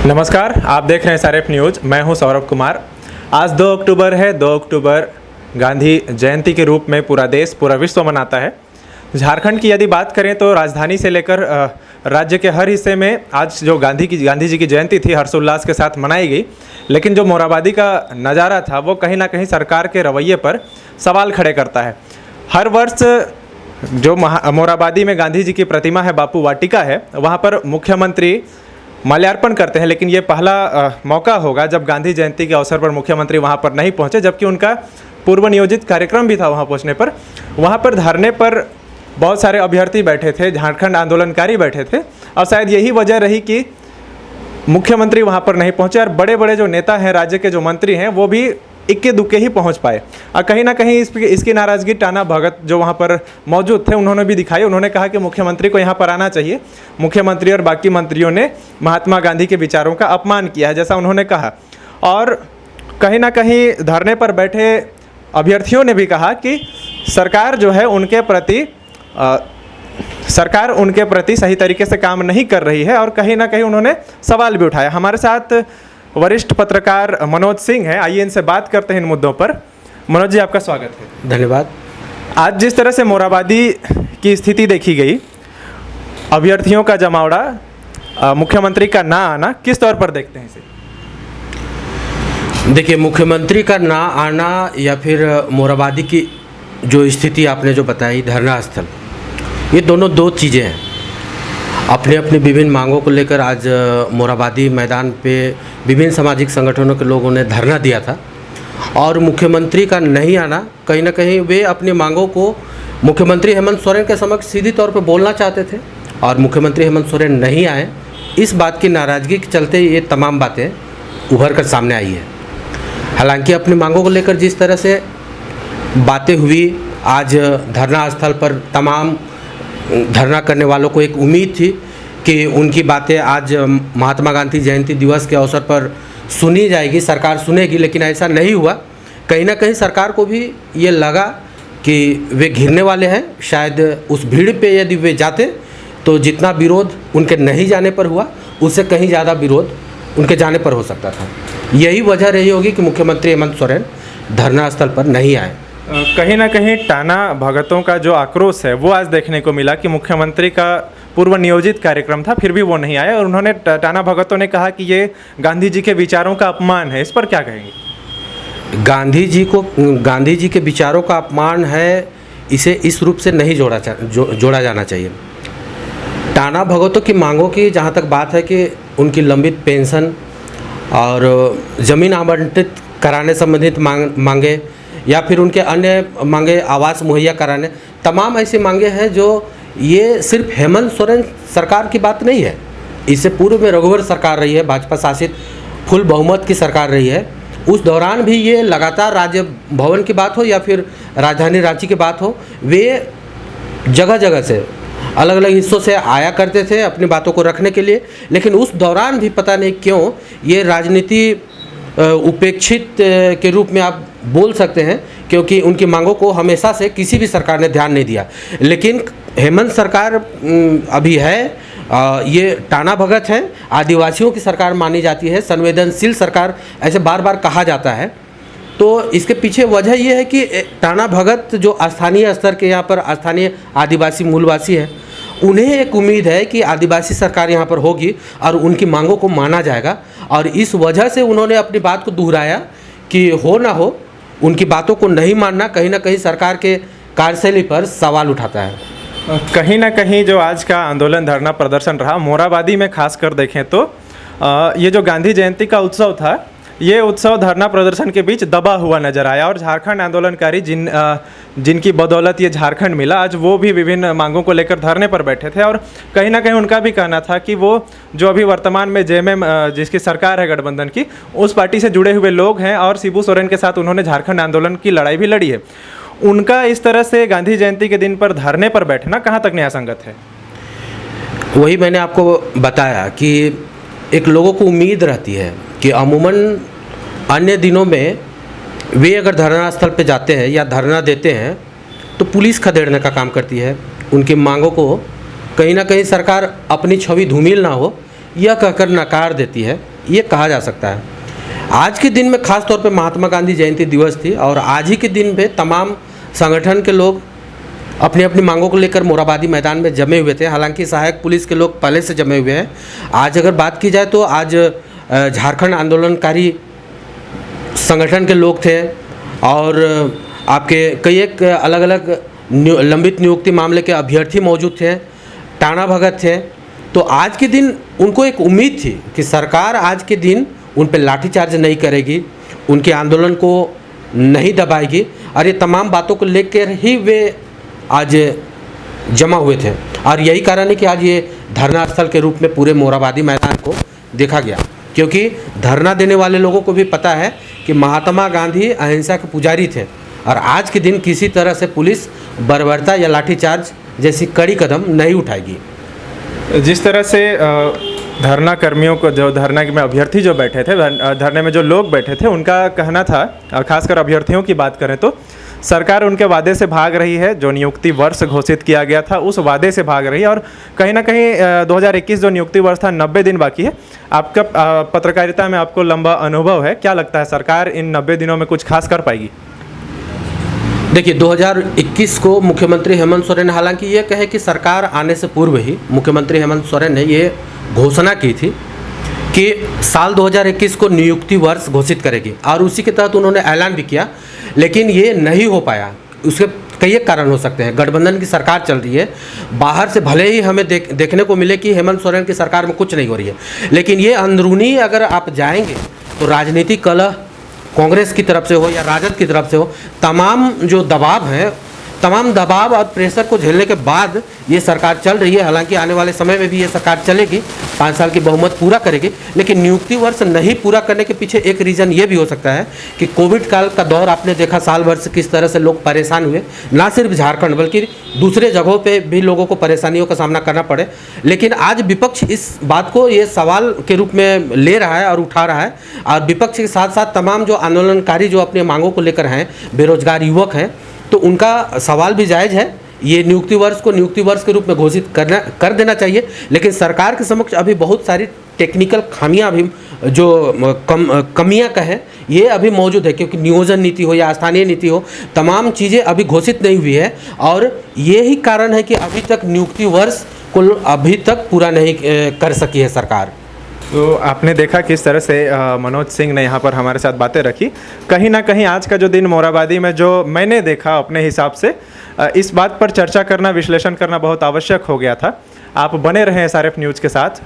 नमस्कार, आप देख रहे हैं SRF न्यूज़। मैं हूं सौरभ कुमार। आज 2 अक्टूबर है। 2 अक्टूबर गांधी जयंती के रूप में पूरा देश, पूरा विश्व मनाता है। झारखंड की यदि बात करें तो राजधानी से लेकर राज्य के हर हिस्से में आज जो गांधी जी की जयंती थी हर्षोल्लास के साथ मनाई गई। लेकिन जो मोराबादी का नज़ारा था वो कहीं ना कहीं सरकार के रवैये पर सवाल खड़े करता है। हर वर्ष जो मोराबादी में गांधी जी की प्रतिमा है, बापू वाटिका है, वहाँ पर मुख्यमंत्री माल्यार्पण करते हैं। लेकिन ये पहला मौका होगा जब गांधी जयंती के अवसर पर मुख्यमंत्री वहाँ पर नहीं पहुँचे, जबकि उनका पूर्व नियोजित कार्यक्रम भी था वहाँ पहुँचने पर। वहाँ पर धरने पर बहुत सारे अभ्यर्थी बैठे थे, झारखंड आंदोलनकारी बैठे थे, और शायद यही वजह रही कि मुख्यमंत्री वहाँ पर नहीं पहुँचे। और बड़े बड़े जो नेता हैं, राज्य के जो मंत्री हैं, वो भी इक्के दुक्के ही पहुंच पाए। और कहीं ना कहीं इसकी नाराज़गी टाना भगत जो वहां पर मौजूद थे उन्होंने भी दिखाई। उन्होंने कहा कि मुख्यमंत्री को यहां पर आना चाहिए। मुख्यमंत्री और बाकी मंत्रियों ने महात्मा गांधी के विचारों का अपमान किया है, जैसा उन्होंने कहा। और कहीं ना कहीं धरने पर बैठे अभ्यर्थियों ने भी कहा कि सरकार जो है उनके प्रति सही तरीके से काम नहीं कर रही है। और कहीं ना कहीं उन्होंने सवाल भी उठाया। हमारे साथ वरिष्ठ पत्रकार मनोज सिंह हैं। आइए इनसे बात करते हैं इन मुद्दों पर। मनोज जी, आपका स्वागत है। धन्यवाद। आज जिस तरह से मोराबादी की स्थिति देखी गई, अभ्यर्थियों का जमावड़ा, मुख्यमंत्री का ना आना, किस तौर पर देखते हैं इसे? देखिए, मुख्यमंत्री का ना आना या फिर मोराबादी की जो स्थिति आपने जो बताई, धरना स्थल, ये दोनों दो चीज़ें हैं। अपने अपनी विभिन्न मांगों को लेकर आज मोराबादी मैदान पे विभिन्न सामाजिक संगठनों के लोगों ने धरना दिया था। और मुख्यमंत्री का नहीं आना, कहीं ना कहीं वे अपनी मांगों को मुख्यमंत्री हेमंत सोरेन के समक्ष सीधी तौर पे बोलना चाहते थे, और मुख्यमंत्री हेमंत सोरेन नहीं आए। इस बात की नाराज़गी के चलते ये तमाम बातें उभर कर सामने आई है। हालांकि अपनी मांगों को लेकर जिस तरह से बातें हुई, आज धरना स्थल पर तमाम धरना करने वालों को एक उम्मीद थी कि उनकी बातें आज महात्मा गांधी जयंती दिवस के अवसर पर सुनी जाएगी, सरकार सुनेगी। लेकिन ऐसा नहीं हुआ। कहीं ना कहीं सरकार को भी ये लगा कि वे घिरने वाले हैं। शायद उस भीड़ पे यदि वे जाते तो जितना विरोध उनके नहीं जाने पर हुआ, उससे कहीं ज़्यादा विरोध उनके जाने पर हो सकता था। यही वजह रही होगी कि मुख्यमंत्री हेमंत सोरेन धरना स्थल पर नहीं आए। कहीं ना कहीं टाना भगतों का जो आक्रोश है वो आज देखने को मिला कि मुख्यमंत्री का पूर्व नियोजित कार्यक्रम था, फिर भी वो नहीं आए। और उन्होंने, टाना भगतों ने कहा कि ये गांधी जी के विचारों का अपमान है। इस पर क्या कहेंगे? गांधी जी के विचारों का अपमान है, इसे इस रूप से नहीं जोड़ा जाना चाहिए। टाना भगतों की मांगों की जहाँ तक बात है कि उनकी लंबित पेंशन और ज़मीन आवंटित कराने संबंधित मांगे, या फिर उनके अन्य मांगे, आवास मुहैया कराने, तमाम ऐसी मांगे हैं जो ये सिर्फ हेमंत सोरेन सरकार की बात नहीं है। इससे पूर्व में रघुवर सरकार रही है, भाजपा शासित फुल बहुमत की सरकार रही है। उस दौरान भी ये लगातार राज्य भवन की बात हो या फिर राजधानी रांची की बात हो, वे जगह जगह से अलग अलग हिस्सों से आया करते थे अपनी बातों को रखने के लिए। लेकिन उस दौरान भी पता नहीं क्यों ये राजनीति उपेक्षित के रूप में आप बोल सकते हैं, क्योंकि उनकी मांगों को हमेशा से किसी भी सरकार ने ध्यान नहीं दिया। लेकिन हेमंत सरकार अभी है, ये टाना भगत है, आदिवासियों की सरकार मानी जाती है, संवेदनशील सरकार ऐसे बार बार कहा जाता है। तो इसके पीछे वजह ये है कि टाना भगत जो स्थानीय स्तर के यहाँ पर स्थानीय आदिवासी मूलवासी हैं, उन्हें एक उम्मीद है कि आदिवासी सरकार यहाँ पर होगी और उनकी मांगों को माना जाएगा। और इस वजह से उन्होंने अपनी बात को दोहराया कि हो ना हो, उनकी बातों को नहीं मानना कहीं ना कहीं सरकार के कार्यशैली पर सवाल उठाता है। कहीं ना कहीं जो आज का आंदोलन, धरना प्रदर्शन रहा मोराबादी में, खास कर देखें तो ये जो गांधी जयंती का उत्सव था, ये उत्सव धरना प्रदर्शन के बीच दबा हुआ नजर आया। और झारखंड आंदोलनकारी जिनकी बदौलत ये झारखंड मिला, आज वो भी विभिन्न मांगों को लेकर धरने पर बैठे थे। और कहीं ना कहीं उनका भी कहना था कि वो जो अभी वर्तमान में जेएमएम जिसकी सरकार है गठबंधन की, उस पार्टी से जुड़े हुए लोग हैं और शिबू सोरेन के साथ उन्होंने झारखंड आंदोलन की लड़ाई भी लड़ी है। उनका इस तरह से गांधी जयंती के दिन पर धरने पर बैठना कहाँ तक न्यायसंगत है? वही मैंने आपको बताया कि एक लोगों को उम्मीद रहती है कि अमूमन अन्य दिनों में वे अगर धरना स्थल पे जाते हैं या धरना देते हैं तो पुलिस खदेड़ने का काम करती है। उनकी मांगों को कहीं ना कहीं सरकार अपनी छवि धूमिल ना हो यह कहकर नकार देती है। ये कहा जा सकता है। आज के दिन में खास तौर पे महात्मा गांधी जयंती दिवस थी और आज ही के दिन पे तमाम संगठन के लोग अपनी अपनी मांगों को लेकर मोरहाबादी मैदान में जमे हुए थे। हालांकि सहायक पुलिस के लोग पहले से जमे हुए हैं। आज अगर बात की जाए तो आज झारखंड आंदोलनकारी संगठन के लोग थे और आपके कई एक अलग अलग लंबित नियुक्ति मामले के अभ्यर्थी मौजूद थे, टाना भगत थे। तो आज के दिन उनको एक उम्मीद थी कि सरकार आज के दिन उन पर लाठीचार्ज नहीं करेगी, उनके आंदोलन को नहीं दबाएगी और ये तमाम बातों को लेकर ही वे आज जमा हुए थे। और यही कारण है कि आज ये धरना स्थल के रूप में पूरे मोरहाबादी मैदान को देखा गया, क्योंकि धरना देने वाले लोगों को भी पता है कि महात्मा गांधी अहिंसा के पुजारी थे और आज के दिन किसी तरह से पुलिस बर्बरता या लाठीचार्ज जैसी कड़ी कदम नहीं उठाएगी। जिस तरह से धरना कर्मियों को, जो धरना में अभ्यर्थी जो बैठे थे, धरने में जो लोग बैठे थे, उनका कहना था, खासकर अभ्यर्थियों की बात करें तो सरकार उनके वादे से भाग रही है। जो नियुक्ति वर्ष घोषित किया गया था उस वादे से भाग रही है और कहीं ना कहीं 2021 जो नियुक्ति वर्ष था 90 दिन बाकी है। आपका पत्रकारिता में आपको लंबा अनुभव है, क्या लगता है सरकार इन 90 दिनों में कुछ खास कर पाएगी? देखिए 2021 को मुख्यमंत्री हेमंत सोरेन, हालांकि ये कहे कि सरकार आने से पूर्व ही मुख्यमंत्री हेमंत सोरेन ने ये घोषणा की थी कि साल 2021 को नियुक्ति वर्ष घोषित करेगी और उसी के तहत उन्होंने ऐलान भी किया, लेकिन ये नहीं हो पाया। उसके कई एक कारण हो सकते हैं। गठबंधन की सरकार चल रही है, बाहर से भले ही हमें देखने को मिले कि हेमंत सोरेन की सरकार में कुछ नहीं हो रही है, लेकिन ये अंदरूनी अगर आप जाएंगे तो राजनीतिक कलह कांग्रेस की तरफ से हो या राजद की तरफ से हो, तमाम जो दबाव है, तमाम दबाव और प्रेशर को झेलने के बाद ये सरकार चल रही है। हालांकि आने वाले समय में भी ये सरकार चलेगी, 5 साल की बहुमत पूरा करेगी, लेकिन नियुक्ति वर्ष नहीं पूरा करने के पीछे एक रीज़न ये भी हो सकता है कि कोविड काल का दौर आपने देखा, साल भर से किस तरह से लोग परेशान हुए। ना सिर्फ झारखंड बल्कि दूसरे जगहों पे भी लोगों को परेशानियों का सामना करना पड़े, लेकिन आज विपक्ष इस बात को ये सवाल के रूप में ले रहा है और उठा रहा है। और विपक्ष के साथ साथ तमाम जो आंदोलनकारी जो अपनी मांगों को लेकर हैं, बेरोजगार युवक हैं, तो उनका सवाल भी जायज़ है। ये नियुक्ति वर्ष को नियुक्ति वर्ष के रूप में घोषित कर देना चाहिए, लेकिन सरकार के समक्ष अभी बहुत सारी टेक्निकल खामियां भी, जो कमियां कहें, ये अभी मौजूद है, क्योंकि नियोजन नीति हो या स्थानीय नीति हो, तमाम चीज़ें अभी घोषित नहीं हुई है और यही कारण है कि अभी तक नियुक्ति वर्ष को अभी तक पूरा नहीं कर सकी है सरकार। तो आपने देखा किस तरह से मनोज सिंह ने यहाँ पर हमारे साथ बातें रखी। कहीं ना कहीं आज का जो दिन मोरहाबादी में जो मैंने देखा अपने हिसाब से, इस बात पर चर्चा करना, विश्लेषण करना बहुत आवश्यक हो गया था। आप बने रहें SRF न्यूज़ के साथ।